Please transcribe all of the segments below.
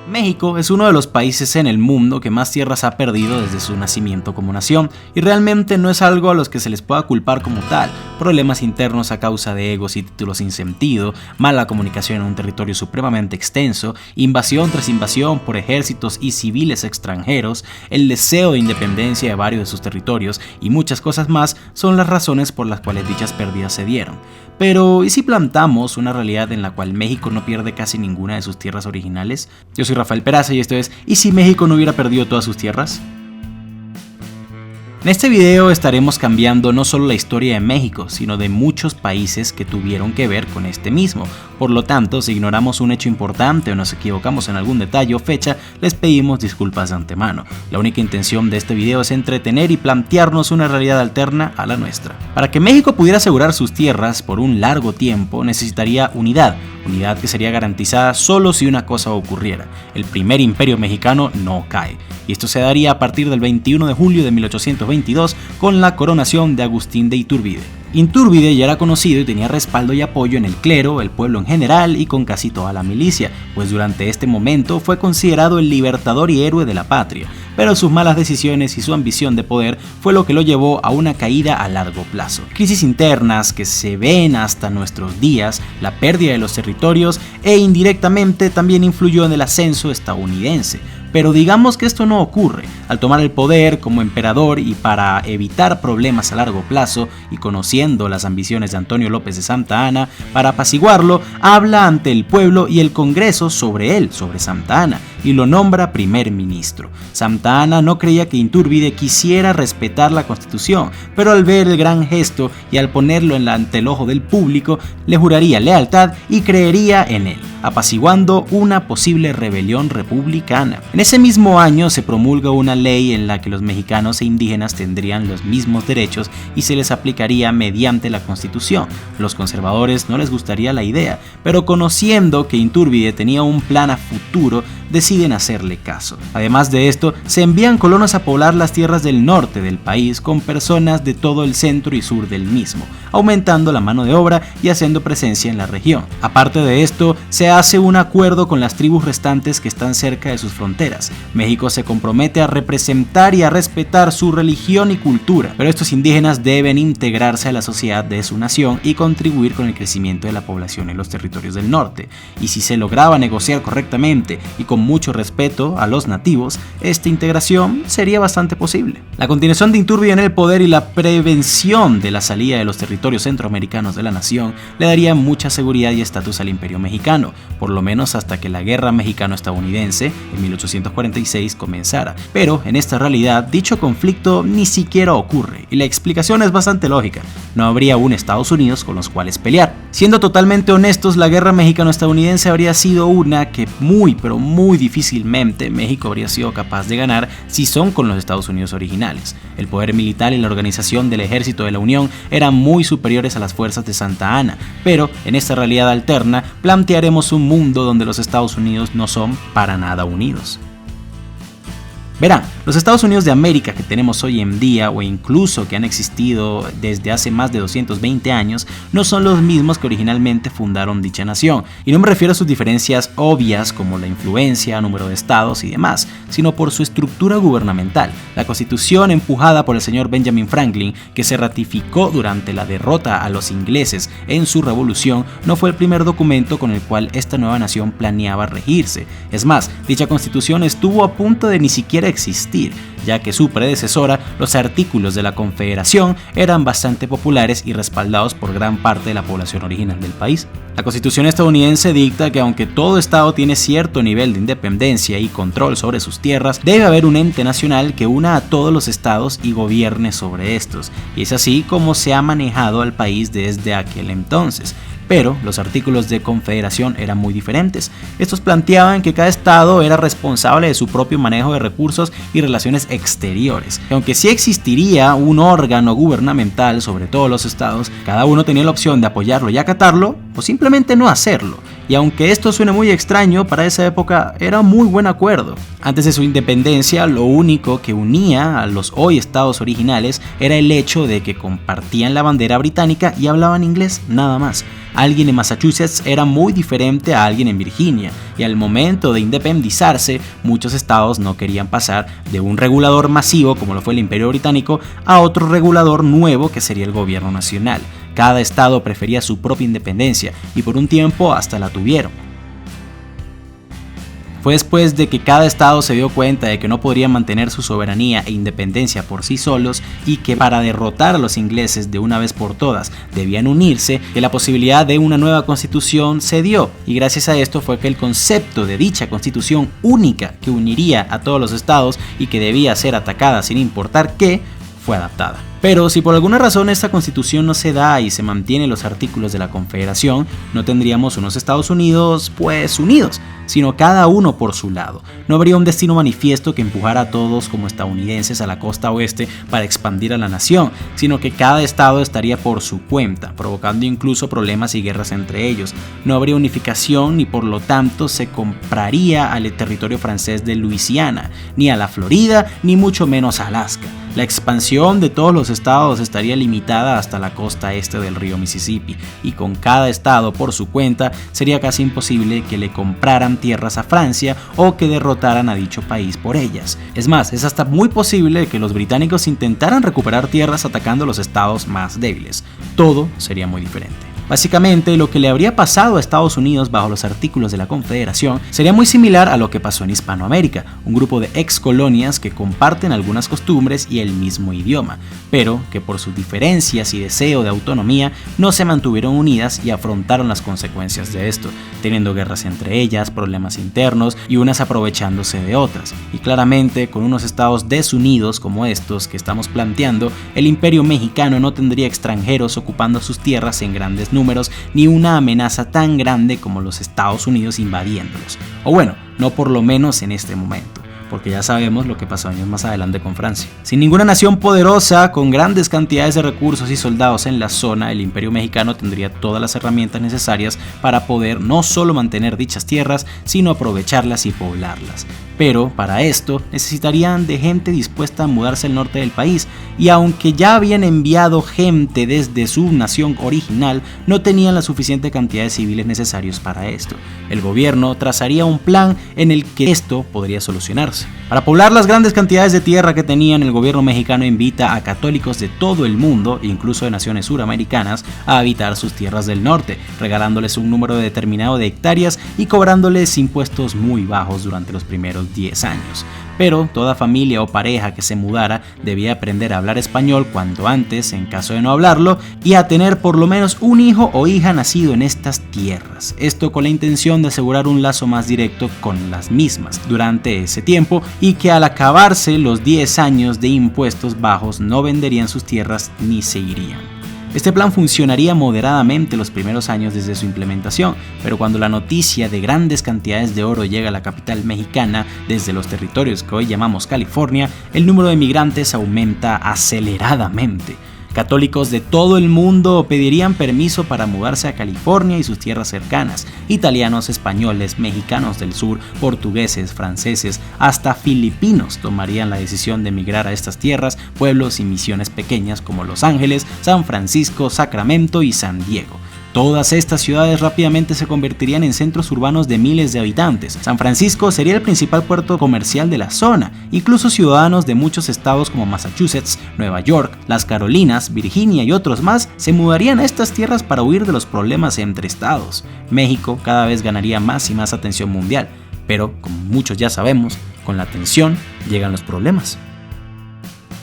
México es uno de los países en el mundo que más tierras ha perdido desde su nacimiento como nación, y realmente no es algo a los que se les pueda culpar como tal. Problemas internos a causa de egos y títulos sin sentido, mala comunicación en un territorio supremamente extenso, invasión tras invasión por ejércitos y civiles extranjeros, el deseo de independencia de varios de sus territorios y muchas cosas más son las razones por las cuales dichas pérdidas se dieron. Pero, ¿y si plantamos una realidad en la cual México no pierde casi ninguna de sus tierras originales? Yo soy Rafael Peraza y esto es ¿y si México no hubiera perdido todas sus tierras? En este video estaremos cambiando no solo la historia de México, sino de muchos países que tuvieron que ver con este mismo. Por lo tanto, si ignoramos un hecho importante o nos equivocamos en algún detalle o fecha, les pedimos disculpas de antemano. La única intención de este video es entretener y plantearnos una realidad alterna a la nuestra. Para que México pudiera asegurar sus tierras por un largo tiempo, necesitaría unidad que sería garantizada solo si una cosa ocurriera: el primer imperio mexicano no cae. Y esto se daría a partir del 21 de julio de 1822 con la coronación de Agustín de Iturbide. Iturbide ya era conocido y tenía respaldo y apoyo en el clero, el pueblo en general y con casi toda la milicia, pues durante este momento fue considerado el libertador y héroe de la patria, pero sus malas decisiones y su ambición de poder fue lo que lo llevó a una caída a largo plazo. Crisis internas que se ven hasta nuestros días, la pérdida de los territorios e indirectamente también influyó en el ascenso estadounidense. Pero digamos que esto no ocurre. Al tomar el poder como emperador y para evitar problemas a largo plazo y conociendo las ambiciones de Antonio López de Santa Anna, para apaciguarlo, habla ante el pueblo y el Congreso sobre él, sobre Santa Anna, y lo nombra primer ministro. Santa Anna no creía que Iturbide quisiera respetar la Constitución, pero al ver el gran gesto y al ponerlo ante el ojo del público, le juraría lealtad y creería en él, apaciguando una posible rebelión republicana. En ese mismo año se promulga una ley en la que los mexicanos e indígenas tendrían los mismos derechos y se les aplicaría mediante la Constitución. Los conservadores no les gustaría la idea, pero conociendo que Iturbide tenía un plan a futuro, deciden hacerle caso. Además de esto, se envían colonos a poblar las tierras del norte del país con personas de todo el centro y sur del mismo, aumentando la mano de obra y haciendo presencia en la región. Aparte de esto, se hace un acuerdo con las tribus restantes que están cerca de sus fronteras. México se compromete a representar y a respetar su religión y cultura, pero estos indígenas deben integrarse a la sociedad de su nación y contribuir con el crecimiento de la población en los territorios del norte. Y si se lograba negociar correctamente y con mucho respeto a los nativos, esta integración sería bastante posible. La continuación de Iturbide en el poder y la prevención de la salida de los territorios centroamericanos de la nación le daría mucha seguridad y estatus al imperio mexicano, por lo menos hasta que la guerra mexicano-estadounidense en 1846 comenzara. Pero en esta realidad dicho conflicto ni siquiera ocurre y la explicación es bastante lógica: no habría un Estados Unidos con los cuales pelear. Siendo totalmente honestos, la guerra mexicano-estadounidense habría sido una que muy difícilmente México habría sido capaz de ganar si son con los Estados Unidos originales. El poder militar y la organización del ejército de la Unión eran muy superiores a las fuerzas de Santa Anna, pero en esta realidad alterna plantearemos un mundo donde los Estados Unidos no son para nada unidos. Verán, los Estados Unidos de América que tenemos hoy en día, o incluso que han existido desde hace más de 220 años, no son los mismos que originalmente fundaron dicha nación, y no me refiero a sus diferencias obvias como la influencia, número de estados y demás, sino por su estructura gubernamental. La Constitución empujada por el señor Benjamin Franklin, que se ratificó durante la derrota a los ingleses en su revolución, no fue el primer documento con el cual esta nueva nación planeaba regirse. Es más, dicha Constitución estuvo a punto de ni siquiera existir, ya que su predecesora, los artículos de la Confederación, eran bastante populares y respaldados por gran parte de la población original del país. La Constitución estadounidense dicta que aunque todo estado tiene cierto nivel de independencia y control sobre sus tierras, debe haber un ente nacional que una a todos los estados y gobierne sobre estos, y es así como se ha manejado al país desde aquel entonces. Pero los artículos de confederación eran muy diferentes. Estos planteaban que cada estado era responsable de su propio manejo de recursos y relaciones exteriores. Y aunque sí existiría un órgano gubernamental sobre todos los estados, cada uno tenía la opción de apoyarlo y acatarlo o simplemente no hacerlo. y aunque esto suene muy extraño, para esa época era un muy buen acuerdo. Antes de su independencia, lo único que unía a los hoy estados originales era el hecho de que compartían la bandera británica y hablaban inglés, nada más. Alguien en Massachusetts era muy diferente a alguien en Virginia, y al momento de independizarse, muchos estados no querían pasar de un regulador masivo, como lo fue el Imperio Británico, a otro regulador nuevo que sería el gobierno nacional. Cada estado prefería su propia independencia, y por un tiempo hasta la tuvieron. Fue después de que cada estado se dio cuenta de que no podrían mantener su soberanía e independencia por sí solos y que para derrotar a los ingleses de una vez por todas debían unirse, que la posibilidad de una nueva constitución se dio, y gracias a esto fue que el concepto de dicha constitución única que uniría a todos los estados y que debía ser atacada sin importar qué, fue adaptada. Pero si por alguna razón esta constitución no se da y se mantienen los artículos de la Confederación, no tendríamos unos Estados Unidos pues unidos, sino cada uno por su lado. No habría un destino manifiesto que empujara a todos como estadounidenses a la costa oeste para expandir a la nación, sino que cada estado estaría por su cuenta, provocando incluso problemas y guerras entre ellos. No habría unificación ni por lo tanto se compraría al territorio francés de Luisiana, ni a la Florida, ni mucho menos a Alaska. La expansión de todos los estados estaría limitada hasta la costa este del río Mississippi, y con cada estado por su cuenta sería casi imposible que le compraran tierras a Francia o que derrotaran a dicho país por ellas. Es más, es hasta muy posible que los británicos intentaran recuperar tierras atacando a los estados más débiles. Todo sería muy diferente. Básicamente, lo que le habría pasado a Estados Unidos bajo los artículos de la Confederación sería muy similar a lo que pasó en Hispanoamérica, un grupo de ex colonias que comparten algunas costumbres y el mismo idioma, pero que por sus diferencias y deseo de autonomía no se mantuvieron unidas y afrontaron las consecuencias de esto, teniendo guerras entre ellas, problemas internos y unas aprovechándose de otras. Y claramente, con unos estados desunidos como estos que estamos planteando, el Imperio Mexicano no tendría extranjeros ocupando sus tierras en grandes números, ni una amenaza tan grande como los Estados Unidos invadiéndolos. O bueno, no por lo menos en este momento, porque ya sabemos lo que pasó años más adelante con Francia. Sin ninguna nación poderosa, con grandes cantidades de recursos y soldados en la zona, el Imperio Mexicano tendría todas las herramientas necesarias para poder no solo mantener dichas tierras, sino aprovecharlas y poblarlas. Pero para esto necesitarían de gente dispuesta a mudarse al norte del país, y aunque ya habían enviado gente desde su nación original, no tenían la suficiente cantidad de civiles necesarios para esto. El gobierno trazaría un plan en el que esto podría solucionarse. Para poblar las grandes cantidades de tierra que tenían, el gobierno mexicano invita a católicos de todo el mundo, incluso de naciones suramericanas, a habitar sus tierras del norte, regalándoles un número determinado de hectáreas y cobrándoles impuestos muy bajos durante los primeros 10 años. Pero toda familia o pareja que se mudara debía aprender a hablar español cuanto antes en caso de no hablarlo, y a tener por lo menos un hijo o hija nacido en estas tierras. Esto con la intención de asegurar un lazo más directo con las mismas durante ese tiempo, y que al acabarse los 10 años de impuestos bajos no venderían sus tierras ni se irían. Este plan funcionaría moderadamente los primeros años desde su implementación, pero cuando la noticia de grandes cantidades de oro llega a la capital mexicana desde los territorios que hoy llamamos California, el número de migrantes aumenta aceleradamente. Católicos de todo el mundo pedirían permiso para mudarse a California y sus tierras cercanas. Italianos, españoles, mexicanos del sur, portugueses, franceses, hasta filipinos tomarían la decisión de emigrar a estas tierras, pueblos y misiones pequeñas como Los Ángeles, San Francisco, Sacramento y San Diego. Todas estas ciudades rápidamente se convertirían en centros urbanos de miles de habitantes. San Francisco sería el principal puerto comercial de la zona. Incluso ciudadanos de muchos estados como Massachusetts, Nueva York, las Carolinas, Virginia y otros más se mudarían a estas tierras para huir de los problemas entre estados. México cada vez ganaría más y más atención mundial, pero como muchos ya sabemos, con la atención llegan los problemas.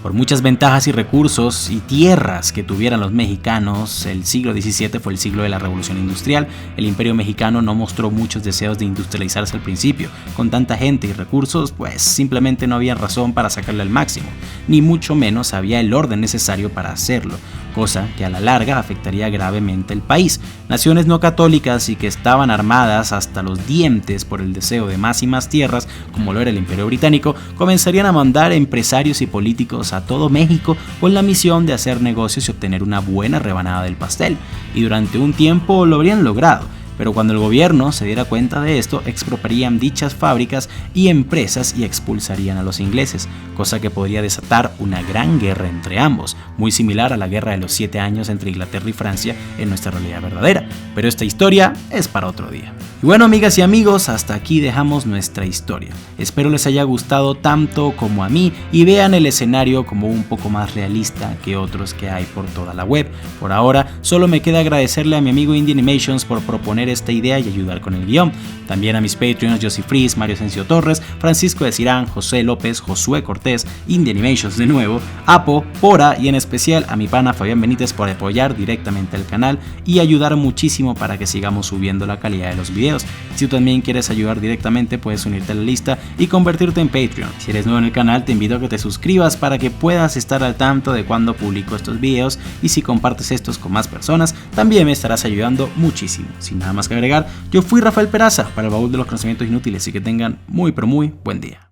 Por muchas ventajas y recursos y tierras que tuvieran los mexicanos, el siglo XVII fue el siglo de la Revolución Industrial. El Imperio Mexicano no mostró muchos deseos de industrializarse al principio. Con tanta gente y recursos, pues simplemente no había razón para sacarle al máximo, ni mucho menos había el orden necesario para hacerlo, cosa que a la larga afectaría gravemente el país. Naciones no católicas y que estaban armadas hasta los dientes por el deseo de más y más tierras, como lo era el Imperio Británico, comenzarían a mandar empresarios y políticos a todo México con la misión de hacer negocios y obtener una buena rebanada del pastel, y durante un tiempo lo habrían logrado. pero cuando el gobierno se diera cuenta de esto, expropiarían dichas fábricas y empresas y expulsarían a los ingleses, cosa que podría desatar una gran guerra entre ambos, muy similar a la guerra de los 7 años entre Inglaterra y Francia en nuestra realidad verdadera, pero esta historia es para otro día. Y bueno, amigas y amigos, hasta aquí dejamos nuestra historia. Espero les haya gustado tanto como a mí y vean el escenario como un poco más realista que otros que hay por toda la web. Por ahora, solo me queda agradecerle a mi amigo Indie Animations por proponer esta idea y ayudar con el guión. También a mis Patreons Josie Fries, Mario Asensio Torres, Francisco de Cirán, José López, Josué Cortés, Indie Animations de nuevo, Apo, Pora y en especial a mi pana Fabián Benítez por apoyar directamente al canal y ayudar muchísimo para que sigamos subiendo la calidad de los videos. Si tú también quieres ayudar directamente, puedes unirte a la lista y convertirte en Patreon. Si eres nuevo en el canal, te invito a que te suscribas para que puedas estar al tanto de cuando publico estos videos, y si compartes estos con más personas, también me estarás ayudando muchísimo. Sin nada más que agregar, yo fui Rafael Peraza para el baúl de los conocimientos inútiles y que tengan muy pero muy buen día.